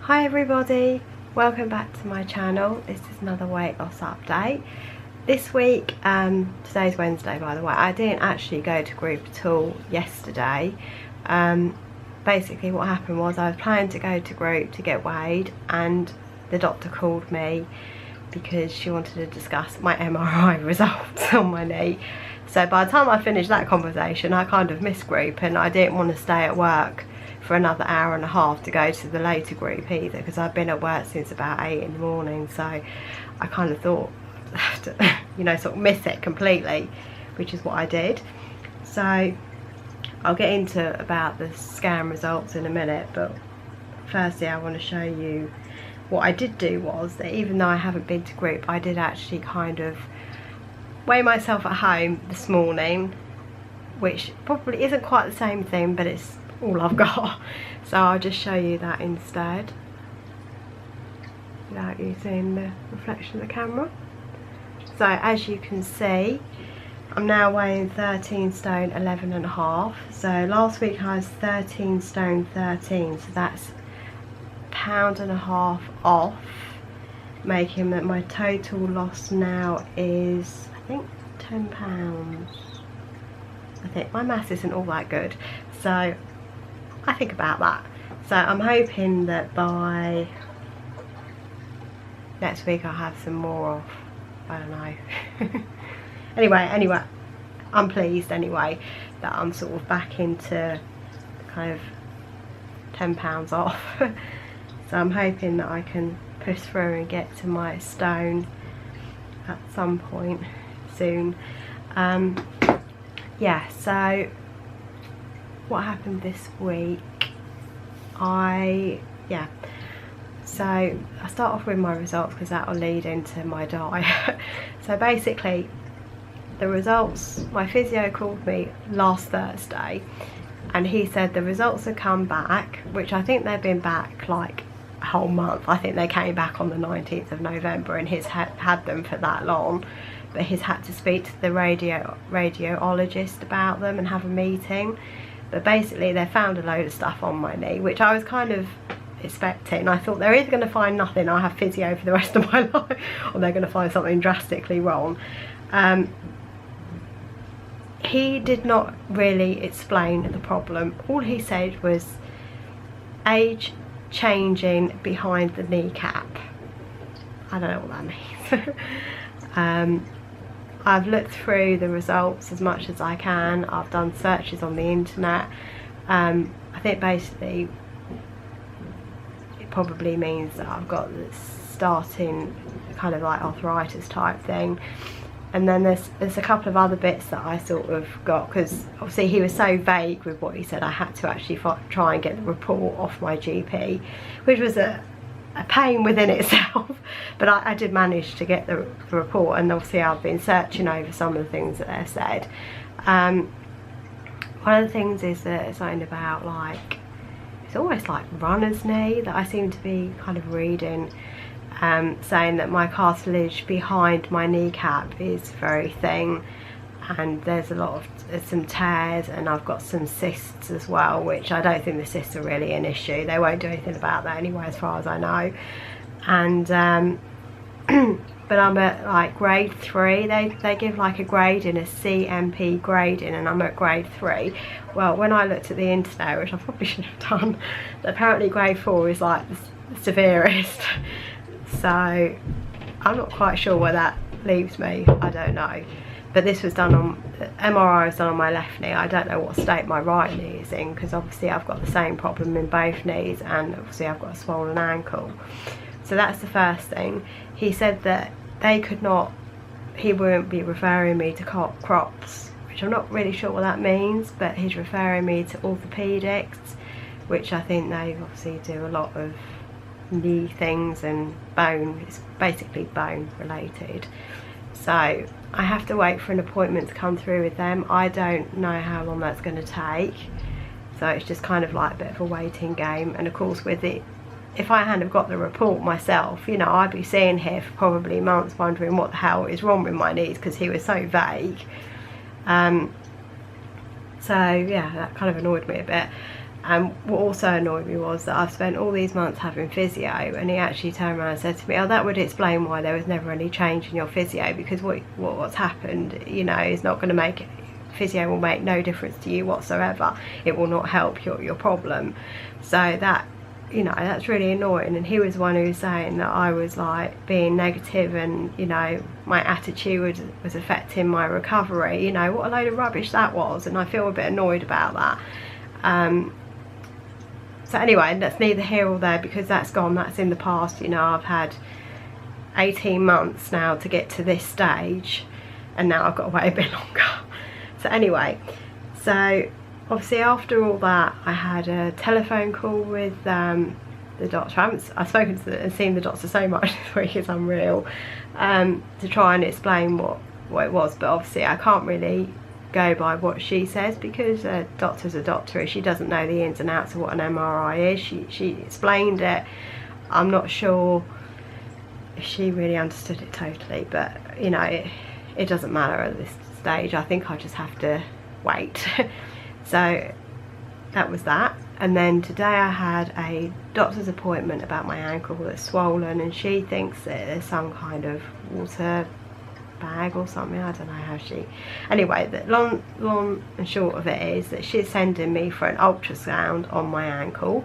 Hi everybody, welcome back to my channel. This is another weight loss update. This week, today's Wednesday by the way, I didn't actually go to group at all yesterday. Basically what happened was I was planning to go to group to get weighed, and the doctor called me because she wanted to discuss my MRI results on my knee. So by the time I finished that conversation, I kind of missed group, and I didn't want to stay at work for another hour and a half to go to the later group either, because I've been at work since about 8 in the morning. So I kind of thought I have to, you know, sort of miss it completely, which is what I did. So I'll get into about the scan results in a minute, but firstly I want to show you what I did do was that even though I haven't been to group, I did actually kind of weigh myself at home this morning, which probably isn't quite the same thing, but it's all I've got. So I'll just show you that instead without you seeing the reflection of the camera. So as you can see, I'm now weighing 13 stone 11 and a half. So last week I was 13 stone 13, so that's £1.5 off, making that my total loss now is, I think, £10. I think my maths isn't all that good, so I think about that. So I'm hoping that by next week I'll have some more off. I don't know. anyway, I'm pleased anyway that I'm sort of back into kind of £10 off. So I'm hoping that I can push through and get to my stone at some point soon. Yeah, so what happened this week, so I start off with my results because that will lead into my diet. So basically the results, my physio called me last Thursday and he said the results had come back, which I think they've been back like a whole month. I think they came back on the 19th of November and he's had them for that long, but he's had to speak to the radiologist about them and have a meeting. But basically they found a load of stuff on my knee, which I was kind of expecting. I thought they're either going to find nothing, I'll have physio for the rest of my life, or they're going to find something drastically wrong. He did not really explain the problem. All he said was age changing behind the kneecap. I don't know what that means. I've looked through the results as much as I can. I've done searches on the internet. I think basically it probably means that I've got this starting kind of like arthritis type thing. And then there's a couple of other bits that I sort of got, because obviously he was so vague with what he said, I had to actually try and get the report off my GP, which was a pain within itself. But I did manage to get the report, and obviously I've been searching over some of the things that they said. One of the things is that it's something about, like, it's almost like runner's knee that I seem to be kind of reading, saying that my cartilage behind my kneecap is very thin, and there's some tears, and I've got some cysts as well, which I don't think the cysts are really an issue. They won't do anything about that anyway, as far as I know. And but I'm at like grade 3. They give like a grade in a CMP grading, and I'm at grade 3. Well, when I looked at the internet, which I probably should have done, apparently grade 4 is like the severest. So I'm not quite sure where that leaves me. I don't know. But this was done on, MRI was done on my left knee. I don't know what state my right knee is in, because obviously I've got the same problem in both knees, and obviously I've got a swollen ankle. So that's the first thing. He said that he wouldn't be referring me to crops, which I'm not really sure what that means, but he's referring me to orthopedics, which I think they obviously do a lot of knee things and bone. It's basically bone related. So I have to wait for an appointment to come through with them. I don't know how long that's going to take, so it's just kind of like a bit of a waiting game. And of course with it, if I hadn't have got the report myself, you know, I'd be sitting here for probably months wondering what the hell is wrong with my knees, because he was so vague. So yeah, that kind of annoyed me a bit. And what also annoyed me was that I've spent all these months having physio, and he actually turned around and said to me, oh, that would explain why there was never any change in your physio, because what's happened, you know, is not going to make it, physio will make no difference to you whatsoever. It will not help your problem. So that, you know, that's really annoying. And he was the one who was saying that I was like being negative, and, you know, my attitude was affecting my recovery. You know, what a load of rubbish that was, and I feel a bit annoyed about that. So anyway, that's neither here or there, because that's gone, that's in the past. You know, I've had 18 months now to get to this stage, and now I've got to wait a bit longer. So anyway, so obviously after all that, I had a telephone call with the doctor. I've spoken to and seen the doctor so much this week, it's unreal, to try and explain what it was. But obviously I can't really go by what she says, because a doctor's a doctor. She doesn't know the ins and outs of what an MRI is. She explained it. I'm not sure if she really understood it totally, but you know, it doesn't matter at this stage. I think I just have to wait. So that was that. And then today I had a doctor's appointment about my ankle that's swollen, and she thinks that there's some kind of water bag or something. I don't know how she, anyway, the long and short of it is that she's sending me for an ultrasound on my ankle,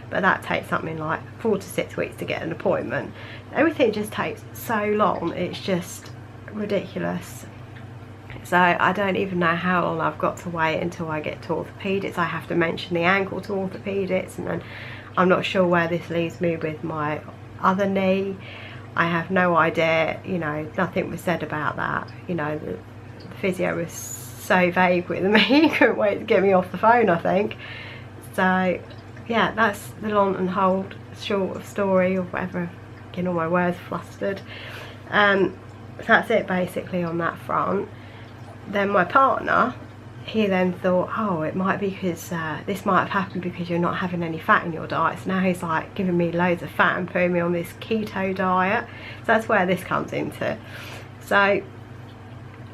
but that takes something like 4 to 6 weeks to get an appointment. Everything just takes so long, it's just ridiculous. So I don't even know how long I've got to wait until I get to orthopaedics. I have to mention the ankle to orthopaedics, and then I'm not sure where this leaves me with my other knee. I have no idea, you know, nothing was said about that. You know, the physio was so vague with me, he couldn't wait to get me off the phone, I think. So yeah, that's the long and short story, or whatever, getting all my words flustered. So that's it basically on that front. Then my partner, he then thought, oh, it might be because this might have happened because you're not having any fat in your diet. So now he's like giving me loads of fat and putting me on this keto diet. So that's where this comes into. So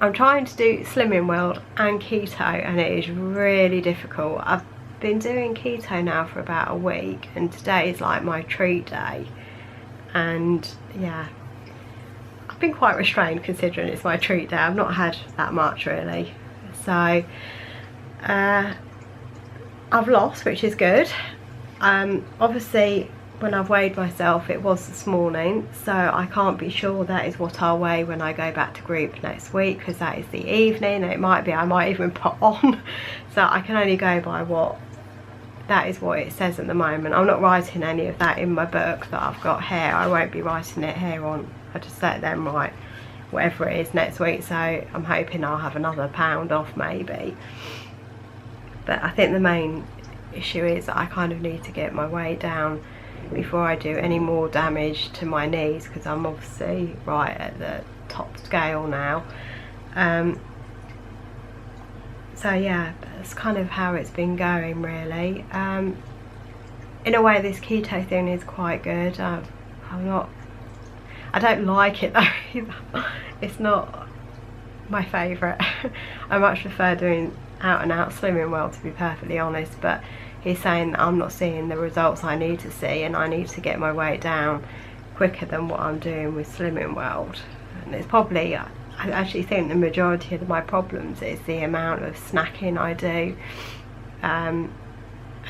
I'm trying to do Slimming World and keto, and it is really difficult. I've been doing keto now for about a week, and today is like my treat day. And yeah, I've been quite restrained considering it's my treat day. I've not had that much really. So I've lost, which is good. Obviously when I've weighed myself, it was this morning, so I can't be sure that is what I'll weigh when I go back to group next week, because that is the evening, and it might be I might even put on. So I can only go by what, that is what it says at the moment. I'm not writing any of that in my book that I've got here. I won't be writing it here on, I just let them write whatever it is next week. So I'm hoping I'll have another pound off maybe. But I think the main issue is that I kind of need to get my weight down before I do any more damage to my knees, because I'm obviously right at the top scale now. So yeah, that's kind of how it's been going really. In a way this keto thing is quite good. I don't like it though either. It's not my favourite. I much prefer doing out and out Slimming World, to be perfectly honest, but he's saying that I'm not seeing the results I need to see, and I need to get my weight down quicker than what I'm doing with Slimming World. And it's probably, I actually think the majority of my problems is the amount of snacking I do, and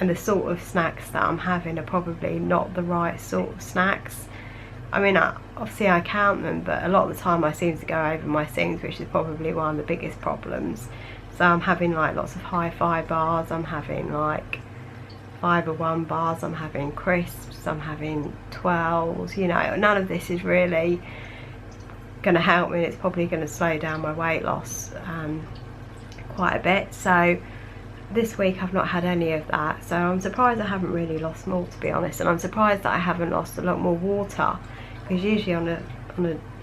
the sort of snacks that I'm having are probably not the right sort of snacks. I mean, obviously I count them, but a lot of the time I seem to go over my things, which is probably one of the biggest problems. So I'm having like lots of hi-fi bars, I'm having like Fibre One bars, I'm having crisps, I'm having 12s, you know, none of this is really going to help me. It's probably going to slow down my weight loss quite a bit. So this week I've not had any of that, so I'm surprised I haven't really lost more, to be honest. And I'm surprised that I haven't lost a lot more water, because usually on a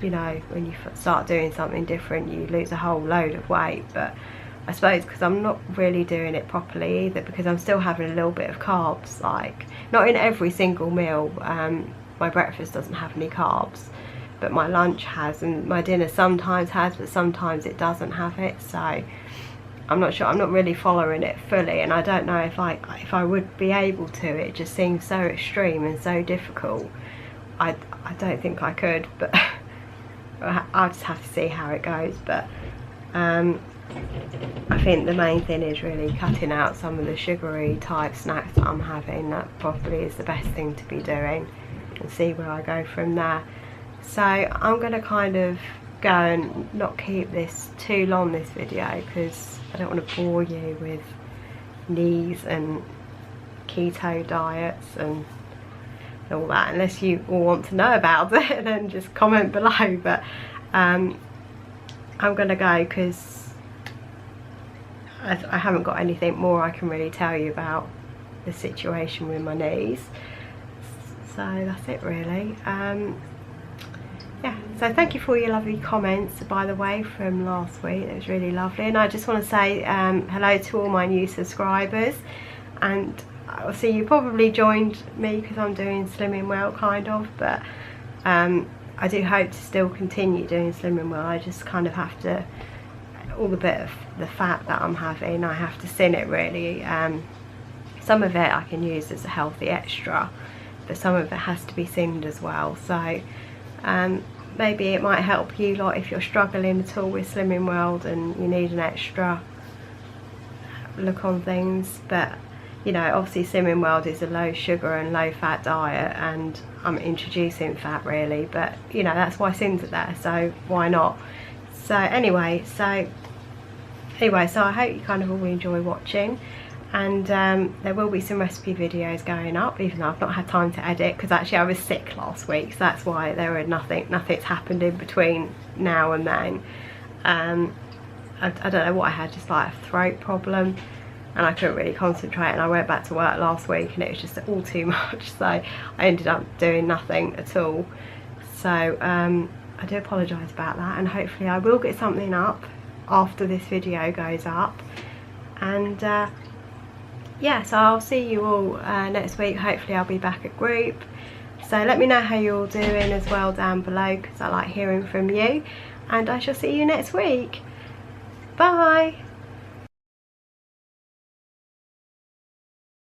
you know, when you start doing something different you lose a whole load of weight. But I suppose because I'm not really doing it properly either, because I'm still having a little bit of carbs, like not in every single meal. My breakfast doesn't have any carbs, but my lunch has, and my dinner sometimes has, but sometimes it doesn't have it. So I'm not sure, I'm not really following it fully, and I don't know if I would be able to. It just seems so extreme and so difficult. I don't think I could, but I'll just have to see how it goes. But I think the main thing is really cutting out some of the sugary type snacks that I'm having. That probably is the best thing to be doing, and see where I go from there. So I'm going to kind of go and not keep this too long, this video, because I don't want to bore you with knees and keto diets and all that. Unless you all want to know about it, then just comment below. But I'm going to go because I haven't got anything more I can really tell you about the situation with my knees. So that's it really. Yeah, so thank you for your lovely comments, by the way, from last week. It was really lovely. And I just want to say hello to all my new subscribers. And I'll see you probably joined me because I'm doing Slimming Well, kind of. But I do hope to still continue doing Slimming Well. I just kind of have to, all the bit of the fat that I'm having, I have to thin it really. Some of it I can use as a healthy extra, but some of it has to be thinned as well. So maybe it might help you lot if you're struggling at all with Slimming World and you need an extra look on things. But you know, obviously Slimming World is a low sugar and low fat diet, and I'm introducing fat really, but you know, that's why Sims are there, so why not? So anyway, so I hope you kind of all enjoy watching. And there will be some recipe videos going up, even though I've not had time to edit, because actually I was sick last week, so that's why there were nothing's happened in between now and then. I don't know what I had, just like a throat problem, and I couldn't really concentrate, and I went back to work last week and it was just all too much, so I ended up doing nothing at all. So I do apologise about that, and hopefully I will get something up after this video goes up. And yeah, so I'll see you all next week. Hopefully I'll be back at group. So let me know how you're all doing as well down below, because I like hearing from you. And I shall see you next week. Bye.